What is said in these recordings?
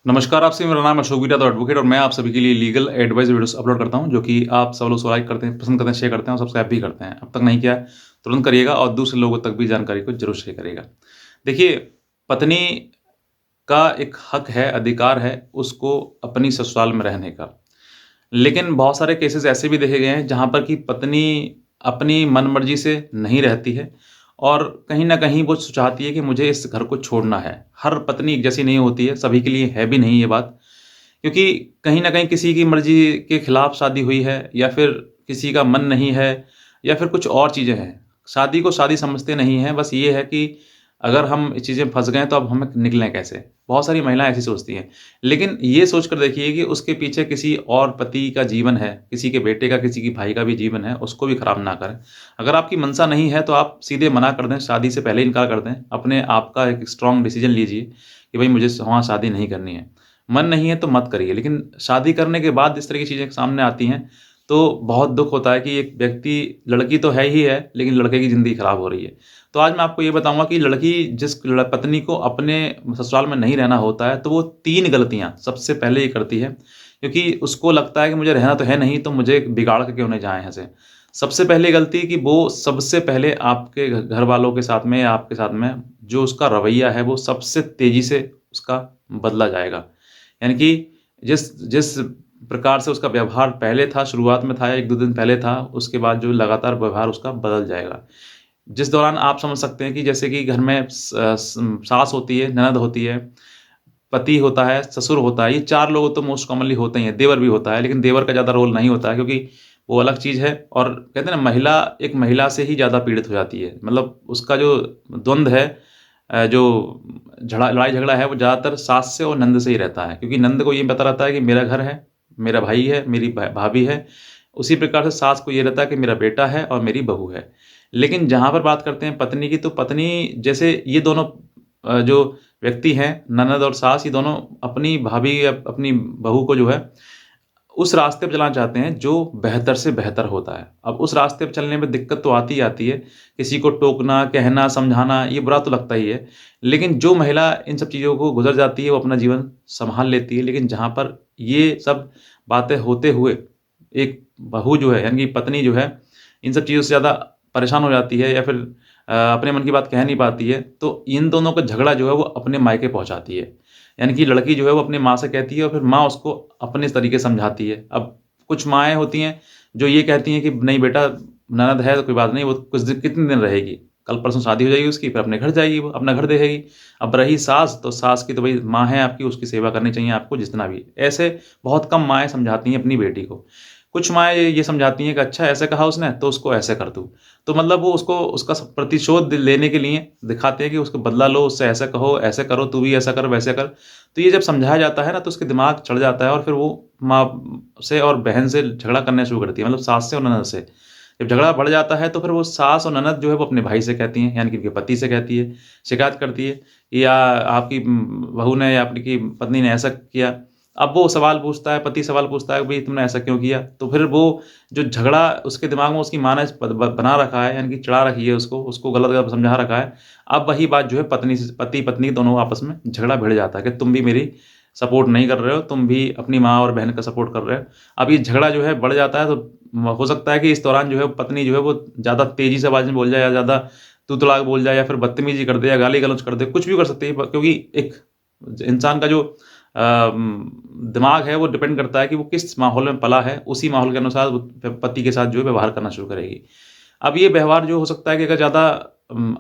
नमस्कार, आपसे मेरा नाम अशोक वीरा द एडवोकेट और मैं आप सभी के लिए लीगल एडवाइस वीडियोस अपलोड करता हूं, जो कि आप सब लोग लाइक करते हैं, पसंद करते हैं, शेयर करते हैं और सब्सक्राइब भी करते हैं। अब तक नहीं किया है, तुरंत करिएगा और दूसरे लोगों तक भी जानकारी को ज़रूर शेयर करिएगा। देखिए, पत्नी का एक हक है, अधिकार है, उसको अपनी ससुराल में रहने का। लेकिन बहुत सारे केसेज़ ऐसे भी देखे गए हैं, जहाँ पर कि पत्नी अपनी मन-मर्ज़ी से नहीं रहती है और कहीं न कहीं वो चाहती है कि मुझे इस घर को छोड़ना है। हर पत्नी एक जैसी नहीं होती है, सभी के लिए है भी नहीं ये बात। क्योंकि कहीं न कहीं किसी की मर्ज़ी के खिलाफ शादी हुई है या फिर किसी का मन नहीं है या फिर कुछ और चीज़ें हैं। शादी को शादी समझते नहीं हैं, बस ये है कि अगर हम इस चीज़ें में फँस गए तो अब हमें निकलें कैसे? बहुत सारी महिलाएँ ऐसी सोचती हैं। लेकिन ये सोच कर देखिए कि उसके पीछे किसी और पति का जीवन है, किसी के बेटे का, किसी के भाई का भी जीवन है, उसको भी खराब ना करें। अगर आपकी मंशा नहीं है तो आप सीधे मना कर दें, शादी से पहले इनकार कर दें। अपने आप का एक स्ट्रॉन्ग डिसीज़न लीजिए कि भई मुझे वहाँ शादी नहीं करनी है। मन नहीं है तो मत करिए, लेकिन शादी करने के बाद इस तरह की चीज़ें सामने आती हैं, तो बहुत दुःख होता है कि एक व्यक्ति लड़की तो है ही है, लेकिन लड़के की ज़िंदगी खराब हो रही है। तो आज मैं आपको ये बताऊँगा कि लड़की जिस पत्नी को अपने ससुराल में नहीं रहना होता है, तो वो 3 गलतियाँ सबसे पहले ये करती है, क्योंकि उसको लगता है कि मुझे रहना तो है नहीं, तो मुझे बिगाड़ के क्यों नहीं जाएँ यहाँ से। सबसे पहली गलती कि वो सबसे पहले आपके घर वालों के साथ में या आपके साथ में जो उसका रवैया है, वो सबसे तेज़ी से उसका बदला जाएगा। यानी कि जिस जिस प्रकार से उसका व्यवहार पहले था, शुरुआत में था या 1-2 दिन पहले था, उसके बाद जो लगातार व्यवहार उसका बदल जाएगा। जिस दौरान आप समझ सकते हैं कि जैसे कि घर में सास होती है, ननद होती है, पति होता है, ससुर होता है, ये 4 लोग तो मोस्ट कॉमनली होते ही हैं, देवर भी होता है, लेकिन देवर का ज़्यादा रोल नहीं होता है क्योंकि वो अलग चीज़ है और कहते हैं ना महिला एक महिला से ही ज़्यादा पीड़ित हो जाती है। मतलब उसका जो द्वंद है जो लड़ाई-झगड़ा है वो ज़्यादातर सास से और नंद से ही रहता है क्योंकि नंद को ये पता रहता है कि मेरा घर है, मेरा भाई है, मेरी भाभी है। उसी प्रकार से सास को ये रहता है कि मेरा बेटा है और मेरी बहू है। लेकिन जहाँ पर बात करते हैं पत्नी की, तो पत्नी जैसे ये दोनों जो व्यक्ति हैं, ननद और सास, ये दोनों अपनी भाभी या अपनी बहू को जो है, उस रास्ते पे चलाना चाहते हैं जो बेहतर से बेहतर होता है। अब उस रास्ते पे चलने में दिक्कत तो आती ही आती है। किसी को टोकना, कहना, समझाना ये बुरा तो लगता ही है। लेकिन जो महिला इन सब चीज़ों को गुज़र जाती है, वो अपना जीवन सँभाल लेती है। लेकिन जहाँ पर ये सब बातें होते हुए एक बहू जो है यानी कि पत्नी जो है, इन सब चीज़ों से ज़्यादा परेशान हो जाती है या फिर अपने मन की बात कह नहीं पाती है, तो इन दोनों का झगड़ा जो है वो अपने मायके पहुँचाती है। यानी कि लड़की जो है वो अपनी माँ से कहती है और फिर माँ उसको अपने तरीके से समझाती है। अब कुछ माँएँ होती हैं जो ये कहती हैं कि नहीं बेटा ननद है तो कोई बात नहीं, वो कुछ दिन कितने दिन रहेगी, कल-परसों शादी हो जाएगी उसकी, फिर अपने घर जाएगी वो, अपना घर देखेगी। अब रही सास, तो सास की तो भई माँ है आपकी, उसकी सेवा करनी चाहिए आपको जितना भी। ऐसे बहुत कम माँएँ समझाती हैं अपनी बेटी को। कुछ माँएँ ये समझाती हैं कि अच्छा ऐसे कहा उसने तो उसको ऐसे कर तू। तो मतलब वो उसको उसका प्रतिशोध लेने के लिए दिखाते हैं कि उसको बदला लो, उससे ऐसा कहो, ऐसे करो, तू भी ऐसा कर, वैसे कर। तो ये जब समझाया जाता है ना तो उसके दिमाग चढ़ जाता है और फिर वो माँ से और बहन से झगड़ा करना शुरू करती है, मतलब सास से और ननद से। जब झगड़ा बढ़ जाता है तो फिर वो सास और ननद जो है वो अपने भाई से कहती हैं, यानी कि उनके पति से कहती है, शिकायत करती है कि या आपकी बहू ने या आपकी पत्नी ने ऐसा किया। अब वो सवाल पूछता है, पति सवाल पूछता है, भई तुमने ऐसा क्यों किया? तो फिर वो जो झगड़ा उसके दिमाग में उसकी माँ ने ब ब बना रखा है, यानी कि चढ़ा रखी है उसको गलत-गलत समझा रखा है। अब वही बात जो है पति-पत्नी दोनों आपस में झगड़ा भिड़ जाता है कि तुम भी मेरी सपोर्ट नहीं कर रहे हो, तुम भी अपनी माँ और बहन का सपोर्ट कर रहे हो। अब ये झगड़ा जो है बढ़ जाता है तो हो सकता है कि इस दौरान जो है पत्नी जो है वो ज़्यादा तेज़ी से आवाज़ में बोल जाए या ज़्यादा तू-तड़ाक बोल जाए या फिर बदतमीज़ी कर दे या गाली-गलौच कर दे, कुछ भी कर सकती है क्योंकि एक इंसान का जो दिमाग है वो डिपेंड करता है कि वो किस माहौल में पला है, उसी माहौल के अनुसार वो पति के साथ जो है व्यवहार करना शुरू करेगी। अब ये व्यवहार जो हो सकता है कि अगर ज़्यादा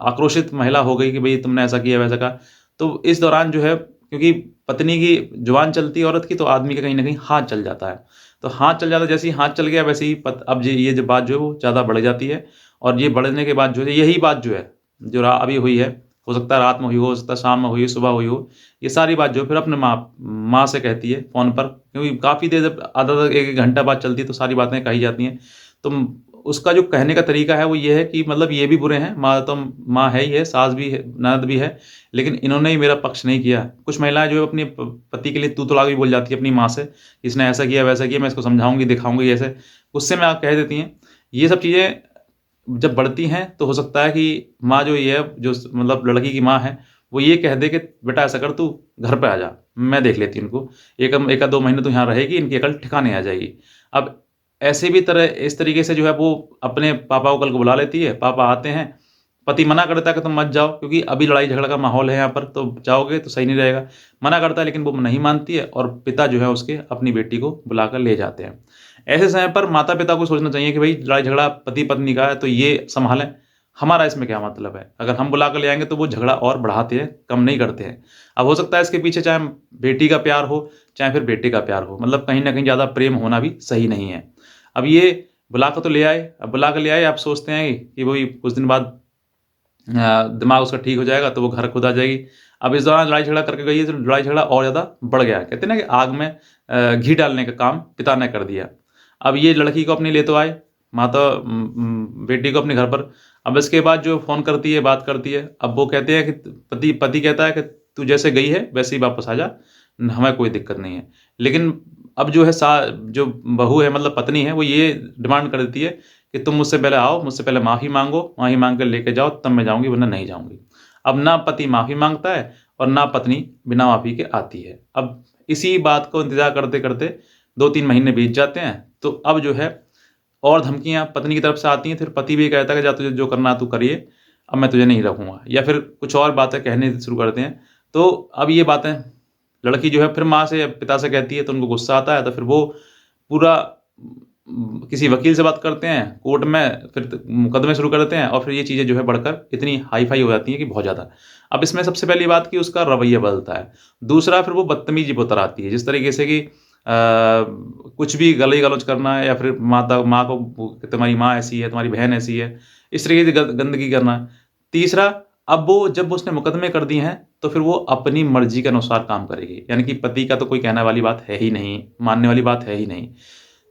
आक्रोशित महिला हो गई कि भई तुमने ऐसा किया, वैसा कहा, तो इस दौरान जो है क्योंकि पत्नी की जुबान चलती है औरत की, तो आदमी का कहीं न कहीं हाथ चल जाता है। तो हाथ चल जाता है, जैसे ही हाथ चल गया वैसे ही अब ये जो बात जो है वो ज़्यादा बढ़ जाती है और ये बढ़ने के बाद जो है यही बात जो है, जो अभी हुई है, हो सकता है रात में हुई हो सकता है शाम में हुई हो, सुबह हुई हो, ये सारी बात जो है फिर अपने माँ माँ से कहती है फ़ोन पर क्योंकि काफ़ी देर जब आधा-आधा 1-1 घंटा बात चलती है तो सारी बातें कही जाती हैं। तो उसका जो कहने का तरीका है वो ये है कि मतलब ये भी बुरे हैं, माँ तो माँ है ही है, सास भी है, ननद भी है, लेकिन इन्होंने ही मेरा पक्ष नहीं किया। कुछ महिलाएँ जो है अपने पति के लिए तू-तड़ाक भी बोल जाती है अपनी माँ से, इसने ऐसा किया, वैसा किया, मैं इसको समझाऊँगी, दिखाऊँगी ऐसे, गुस्से में कह देती हैं। ये सब चीज़ें जब बढ़ती हैं तो हो सकता है कि माँ जो ये है जो मतलब लड़की की माँ है, वो ये कह दे कि बेटा ऐसा कर तू घर पे आ जा। मैं देख लेती हूँ इनको, एक आध 2 महीने तो यहाँ रहेगी, इनकी अकल ठिकाने आ जाएगी। अब ऐसे भी इस तरीके से जो है वो अपने पापा को कल को बुला लेती है, पापा आते हैं, पति मना करता है कि तुम मत जाओ क्योंकि अभी लड़ाई झगड़ा का माहौल है यहाँ पर, तो जाओगे तो सही नहीं रहेगा। मना करता है लेकिन वो नहीं मानती है और पिता जो है उसके अपनी बेटी को बुलाकर ले जाते हैं। ऐसे समय पर माता-पिता को सोचना चाहिए कि भई लड़ाई झगड़ा पति-पत्नी का है तो ये सँभालें, हमारा इसमें क्या मतलब है? अगर हम बुला कर ले आएँगे तो वो झगड़ा और बढ़ाते हैं, कम नहीं करते हैं। अब हो सकता है इसके पीछे चाहे बेटी का प्यार हो, चाहे फिर बेटे का प्यार हो, मतलब कहीं न कहीं ज़्यादा प्रेम होना भी सही नहीं है। अब ये बुला कर तो ले आए, अब बुला कर ले आए, आप सोचते हैं कि वही कुछ दिन बाद दिमाग उसका ठीक हो जाएगा तो वो घर खुद आ जाएगी। अब इस दौरान लड़ाई झगड़ा करके गई है तो लड़ाई झगड़ा और ज़्यादा बढ़ गया। कहते हैं ना कि आग में घी डालने का काम पिता ने कर दिया। अब ये लड़की को अपने ले तो आए, बेटी को अपने घर पर। अब इसके बाद जो फ़ोन करती है, बात करती है, अब वो कहते हैं कि पति कहता है कि तू जैसे गई है वैसे ही वापस आ जा, हमें कोई दिक्कत नहीं है। लेकिन अब जो है जो बहू है मतलब पत्नी है, वो ये डिमांड कर देती है कि तुम मुझसे पहले आओ, मुझसे पहले माफ़ी माँगो, माफ़ी माँग कर लेके जाओ तब मैं जाऊँगी वरना नहीं जाऊँगी। अब ना पति माफ़ी माँगता है और ना पत्नी बिना माफ़ी के आती है। अब इसी बात को इंतज़ार करते-करते 2-3 महीने बीत जाते हैं, तो अब जो है और धमकियाँ पत्नी की तरफ से आती हैं, फिर पति भी कहता है कि जा तुझे जो करना है तू करिए, अब मैं तुझे नहीं रखूँगा या फिर कुछ और बातें कहने शुरू करते हैं। तो अब ये बातें लड़की जो है फिर माँ से या पिता से कहती है तो उनको गुस्सा आता है, तो फिर वो पूरा किसी वकील से बात करते हैं, कोर्ट में फिर मुकदमे शुरू कर देते हैं और फिर ये चीज़ें जो है बढ़कर इतनी हाई-फाई हो जाती हैं कि बहुत ज़्यादा। अब इसमें सबसे पहली बात कि उसका रवैया बदलता है। दूसरा फिर वो बदतमीज़ी पे उतर आती है, जिस तरीके से कि कुछ भी गाली-गलौच करना है या फिर माँ को कि तुम्हारी माँ ऐसी है, तुम्हारी बहन ऐसी है, इस तरीके से गंदगी करना। तीसरा, अब वो जब उसने मुकदमे कर दिए हैं, तो फिर वो अपनी मर्ज़ी के अनुसार काम करेगी। यानी कि पति का तो कोई कहने वाली बात है ही नहीं, मानने वाली बात है ही नहीं।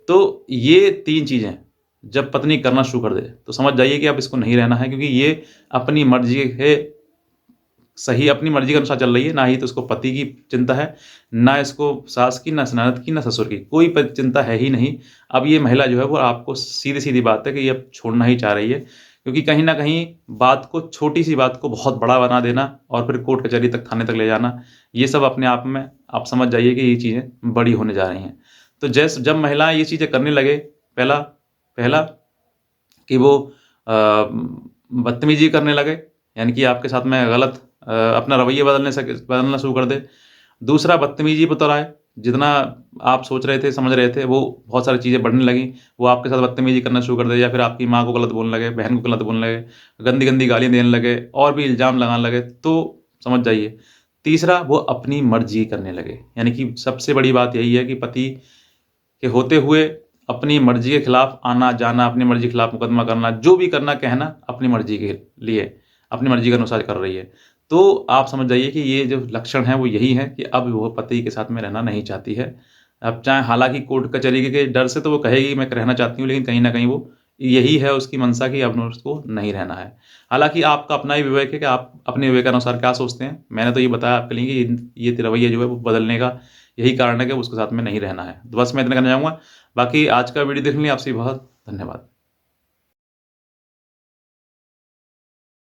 तो ये 3 चीज़ें जब पत्नी करना शुरू कर दे, तो समझ जाइए कि अब इसको नहीं रहना है क्योंकि ये अपनी मर्ज़ी के सही अपनी मर्ज़ी के अनुसार चल रही है, ना ही तो उसको पति की चिंता है, ना इसको सास की, ना ननद की, ना ससुर की, कोई चिंता है ही नहीं। अब ये महिला जो है वो आपको सीधी-सीधी बात है कि ये अब छोड़ना ही चाह रही है, क्योंकि कहीं न कहीं बात को छोटी-सी बात को बहुत बड़ा बना देना और फिर कोर्ट कचहरी तक, थाने तक ले जाना, ये सब अपने आप में आप समझ जाइए कि ये चीज़ें बड़ी होने जा रही हैं। तो जब महिलाएँ ये चीज़ें करने लगे, पहला पहला कि वो बदतमीज़ी करने लगे, यानी कि आपके साथ में गलत अपना रवैया बदलना शुरू कर दे। दूसरा बदतमीज़ी पे उतर आए, जितना आप सोच रहे थे, समझ रहे थे, वो बहुत सारी चीज़ें बढ़ने लगीं। वो आपके साथ बदतमीज़ी करना शुरू कर दे या फिर आपकी माँ को गलत बोलने लगे, बहन को गलत बोलने लगे, गंदी-गंदी गालियाँ देने लगे और भी इल्ज़ाम लगाने लगे, तो समझ जाइए। तीसरा, वो अपनी मर्ज़ी करने लगे, यानी कि सबसे बड़ी बात यही है कि पति के होते हुए अपनी मर्ज़ी के खिलाफ आना-जाना, अपनी मर्ज़ी के खिलाफ मुकदमा करना, जो भी करना, कहना अपनी मर्ज़ी के लिए, अपनी मर्ज़ी के अनुसार कर रही है। तो आप समझ जाइए कि ये जो लक्षण हैं वो यही है कि अब वो पति के साथ में रहना नहीं चाहती है। अब चाहे हालाँकि कोर्ट कचहरी के डर से तो वो कहेगी मैं रहना चाहती हूँ, लेकिन कहीं न कहीं वो यही है उसकी मंशा कि अब उसको नहीं रहना है। हालाँकि आपका अपना ही विवेक है कि आप अपने विवेक अनुसार क्या सोचते हैं। मैंने तो ये बताया आपके लिए कि ये रवैया जो है वो बदलने का यही कारण है कि उसके साथ में नहीं रहना है। तो बस मैं इतना कहना चाहूँगा। बाकी आज का वीडियो देखने के लिए आपसे बहुत धन्यवाद।